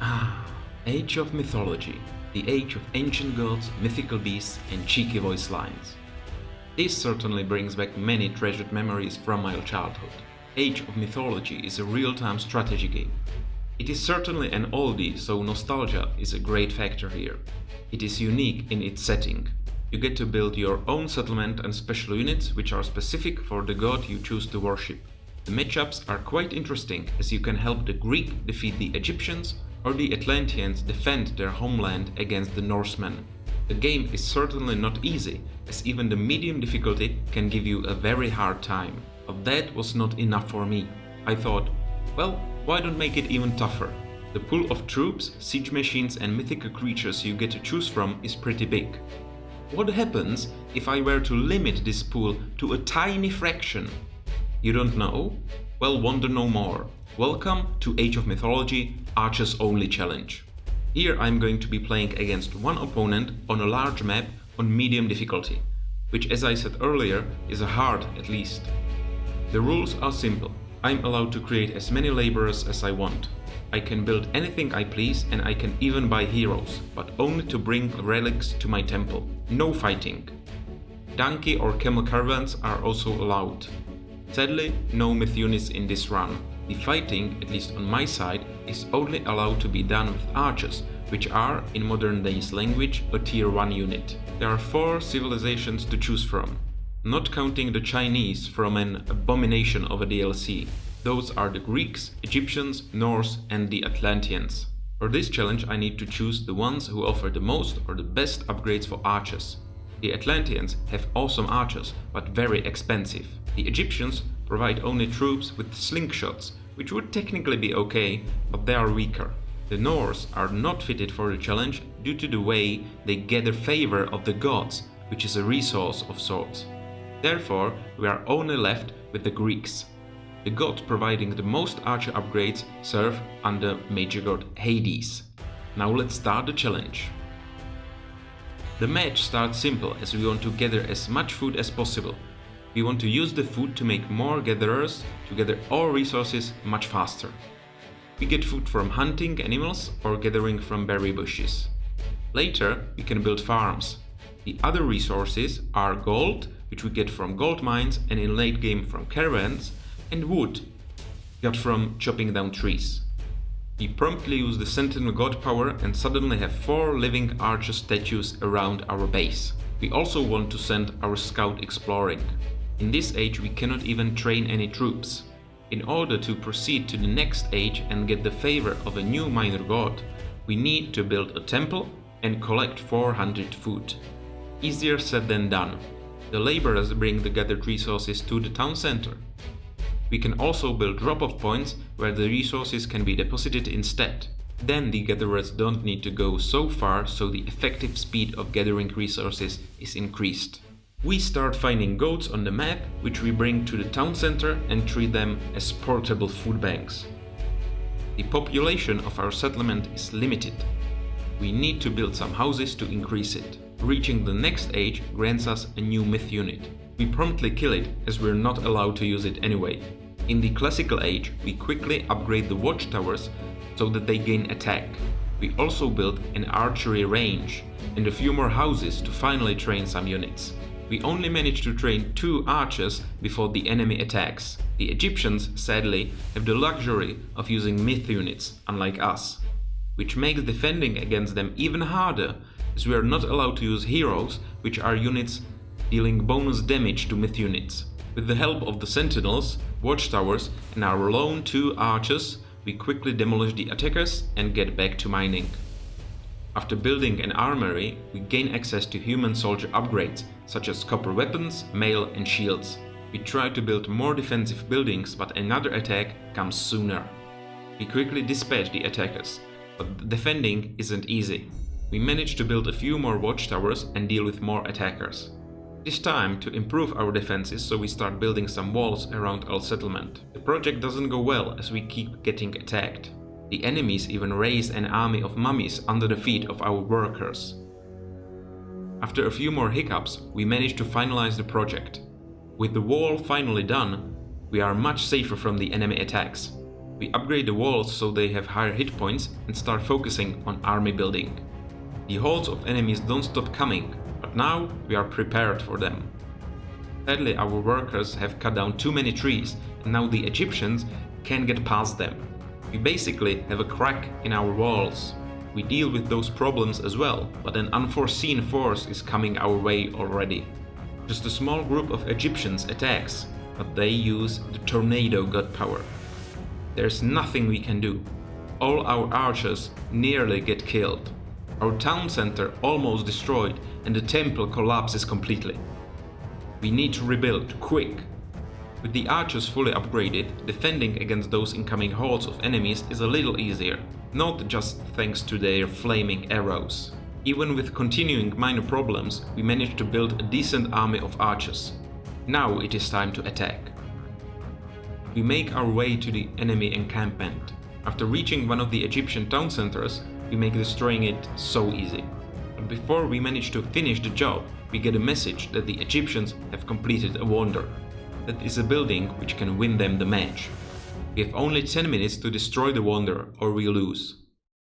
Ah, Age of Mythology, the age of ancient gods, mythical beasts, and cheeky voice lines. This certainly brings back many treasured memories from my childhood. Age of Mythology is a real-time strategy game. It is certainly an oldie, so nostalgia is a great factor here. It is unique in its setting. You get to build your own settlement and special units which are specific for the god you choose to worship. The matchups are quite interesting as you can help the Greek defeat the Egyptians or the Atlanteans defend their homeland against the Norsemen. The game is certainly not easy, as even the medium difficulty can give you a very hard time. But that was not enough for me. I thought, well, why don't make it even tougher? The pool of troops, siege machines and mythical creatures you get to choose from is pretty big. What happens if I were to limit this pool to a tiny fraction? You don't know? Well, wonder no more. Welcome to Age of Mythology, Archers Only Challenge. Here I'm going to be playing against one opponent on a large map on medium difficulty, which, as I said earlier, is a hard at least. The rules are simple. I'm allowed to create as many laborers as I want. I can build anything I please and I can even buy heroes, but only to bring relics to my temple. No fighting. Donkey or camel caravans are also allowed. Sadly, no myth units in this run. The fighting, at least on my side, is only allowed to be done with archers, which are, in modern days language, a tier 1 unit. There are 4 civilizations to choose from, not counting the Chinese from an abomination of a DLC. Those are the Greeks, Egyptians, Norse and the Atlanteans. For this challenge I need to choose the ones who offer the most or the best upgrades for archers. The Atlanteans have awesome archers, but very expensive. The Egyptians provide only troops with slingshots, which would technically be okay, but they are weaker. The Norse are not fitted for the challenge due to the way they gather favor of the gods, which is a resource of sorts. Therefore, we are only left with the Greeks. The gods providing the most archer upgrades serve under major god Hades. Now let's start the challenge. The match starts simple as we want to gather as much food as possible. We want to use the food to make more gatherers to gather all resources much faster. We get food from hunting animals or gathering from berry bushes. Later we can build farms. The other resources are gold, which we get from gold mines and in late game from caravans, and wood, got from chopping down trees. We promptly use the Sentinel god power and suddenly have 4 living archer statues around our base. We also want to send our scout exploring. In this age we cannot even train any troops. In order to proceed to the next age and get the favor of a new minor god, we need to build a temple and collect 400 food. Easier said than done. The laborers bring the gathered resources to the town center. We can also build drop-off points where the resources can be deposited instead. Then the gatherers don't need to go so far, so the effective speed of gathering resources is increased. We start finding goats on the map, which we bring to the town center and treat them as portable food banks. The population of our settlement is limited. We need to build some houses to increase it. Reaching the next age grants us a new myth unit. We promptly kill it, as we're not allowed to use it anyway. In the classical age, we quickly upgrade the watchtowers so that they gain attack. We also build an archery range and a few more houses to finally train some units. We only managed to train 2 archers before the enemy attacks. The Egyptians, sadly, have the luxury of using myth units, unlike us, which makes defending against them even harder, as we are not allowed to use heroes, which are units dealing bonus damage to myth units. With the help of the sentinels, watchtowers and our lone 2 archers, we quickly demolish the attackers and get back to mining. After building an armory, we gain access to human soldier upgrades, such as copper weapons, mail and shields. We try to build more defensive buildings, but another attack comes sooner. We quickly dispatch the attackers, but defending isn't easy. We manage to build a few more watchtowers and deal with more attackers. This time to improve our defenses, so we start building some walls around our settlement. The project doesn't go well as we keep getting attacked. The enemies even raise an army of mummies under the feet of our workers. After a few more hiccups, we manage to finalize the project. With the wall finally done, we are much safer from the enemy attacks. We upgrade the walls so they have higher hit points and start focusing on army building. The hordes of enemies don't stop coming, but now we are prepared for them. Sadly, our workers have cut down too many trees and now the Egyptians can't get past them. We basically have a crack in our walls. We deal with those problems as well, but an unforeseen force is coming our way already. Just a small group of Egyptians attacks, but they use the tornado god power. There's nothing we can do. All our archers nearly get killed. Our town center almost destroyed and the temple collapses completely. We need to rebuild, quick! With the archers fully upgraded, defending against those incoming hordes of enemies is a little easier, not just thanks to their flaming arrows. Even with continuing minor problems, we managed to build a decent army of archers. Now it is time to attack. We make our way to the enemy encampment. After reaching one of the Egyptian town centers, we make destroying it so easy. But before we manage to finish the job, we get a message that the Egyptians have completed a wonder. That is a building which can win them the match. We have only 10 minutes to destroy the wonder or we lose.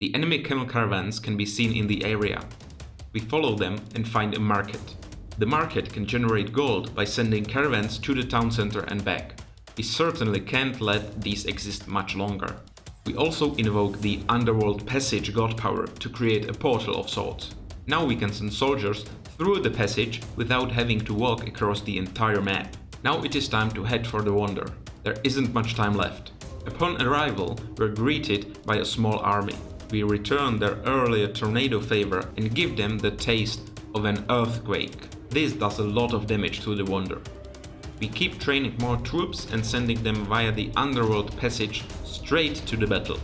The enemy camel caravans can be seen in the area. We follow them and find a market. The market can generate gold by sending caravans to the town center and back. We certainly can't let these exist much longer. We also invoke the underworld passage god power to create a portal of sorts. Now we can send soldiers through the passage without having to walk across the entire map. Now it is time to head for the wonder. There isn't much time left. Upon arrival, we're greeted by a small army. We return their earlier tornado favor and give them the taste of an earthquake. This does a lot of damage to the wonder. We keep training more troops and sending them via the underworld passage straight to the battle.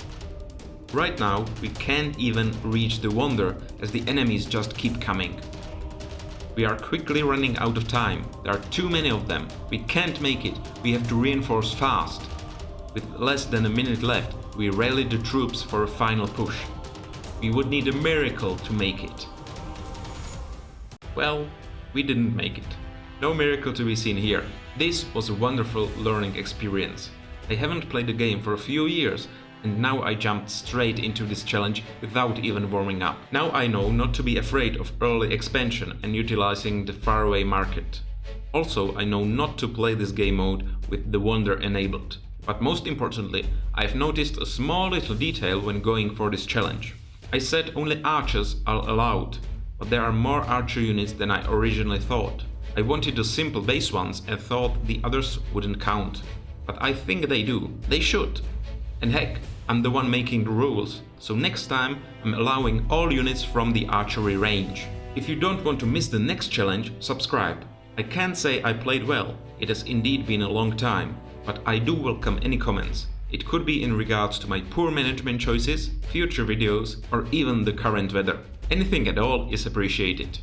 Right now, we can't even reach the wonder as the enemies just keep coming. We are quickly running out of time. There are too many of them. We can't make it. We have to reinforce fast. With less than a minute left, we rally the troops for a final push. We would need a miracle to make it. Well, we didn't make it. No miracle to be seen here. This was a wonderful learning experience. I haven't played the game for a few years, and now I jumped straight into this challenge without even warming up. Now I know not to be afraid of early expansion and utilizing the faraway market. Also, I know not to play this game mode with the wonder enabled. But most importantly, I've noticed a small little detail when going for this challenge. I said only archers are allowed, but there are more archer units than I originally thought. I wanted the simple base ones and thought the others wouldn't count. But I think they do. They should. And heck, I'm the one making the rules, so next time I'm allowing all units from the archery range. If you don't want to miss the next challenge, subscribe. I can't say I played well, it has indeed been a long time, but I do welcome any comments. It could be in regards to my poor management choices, future videos, or even the current weather. Anything at all is appreciated.